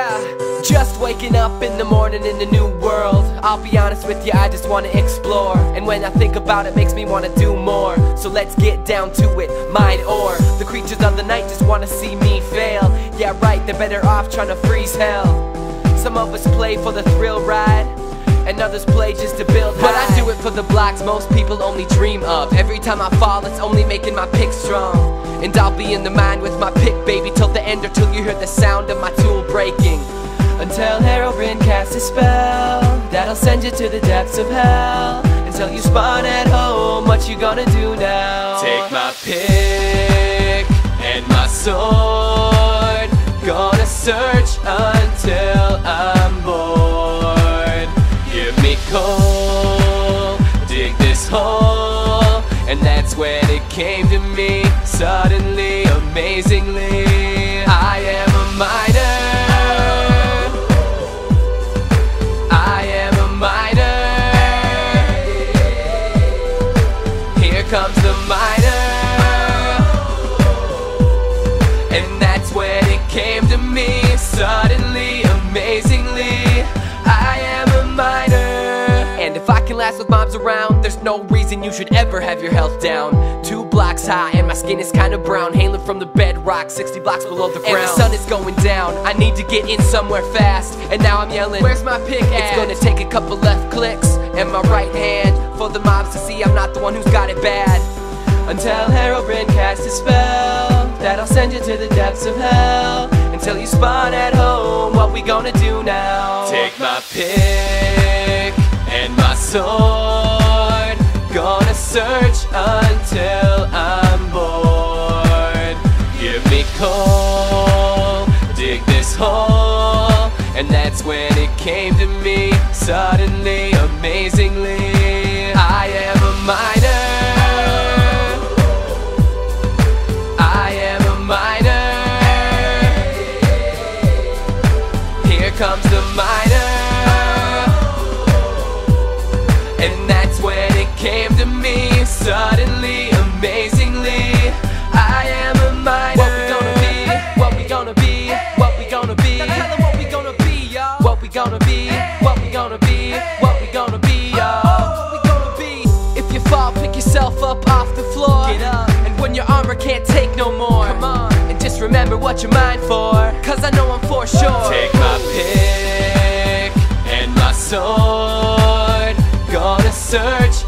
Yeah, just waking up in the morning in a new world. I'll be honest with you, I just wanna explore. And when I think about it, makes me wanna do more. So let's get down to it, mind or the creatures of the night just wanna see me fail. Yeah right, they're better off trying to freeze hell. Some of us play for the thrill ride, and others play just to build high. But I do it for the blocks most people only dream of. Every time I fall, it's only making my pick strong. And I'll be in the mind with my pick, baby, till the end, or till you hear the sound of my tool breaking. Until Herobrine casts a spell that'll send you to the depths of hell. Until you spawn at home, what you gonna do now? Take my pick and my sword, gonna search until I'm bored. Give me coal, dig this hole, and that's when it came to me. Suddenly, amazingly, I am a miner. I am a miner. Here comes the miner. And that's when it came to me. Suddenly, amazingly, I am a miner. And if I can last with mobs around, there's no reason you should ever have your health down. 2 blocks high and my skin is kinda brown, hailing from the bedrock 60 blocks below the ground. And the sun is going down, I need to get in somewhere fast. And now I'm yelling, where's my pick at? It's gonna take a couple left clicks and my right hand for the mobs to see I'm not the one who's got it bad. Until Herobrine casts a spell that'll send you to the depths of hell. Until you spawn at home, what we gonna do now? Take my pick and my sword, gonna search until I'm bored. Give me coal, dig this hole, and that's when it came to me. Suddenly, amazingly, I am a miner. I am a miner. Here comes the miner. And that's when it came to me. Suddenly, amazingly, I am a miner. What we gonna be? What we gonna be? What we gonna be? Now tell them what we gonna be, y'all. What we gonna be? What we gonna be? What we gonna be, y'all. What we gonna be? If you fall, pick yourself up off the floor. Get up. And when your armor can't take no more, come on. And just remember what you're mine for, cause I know I'm for sure. Take my pick and my sword, gonna search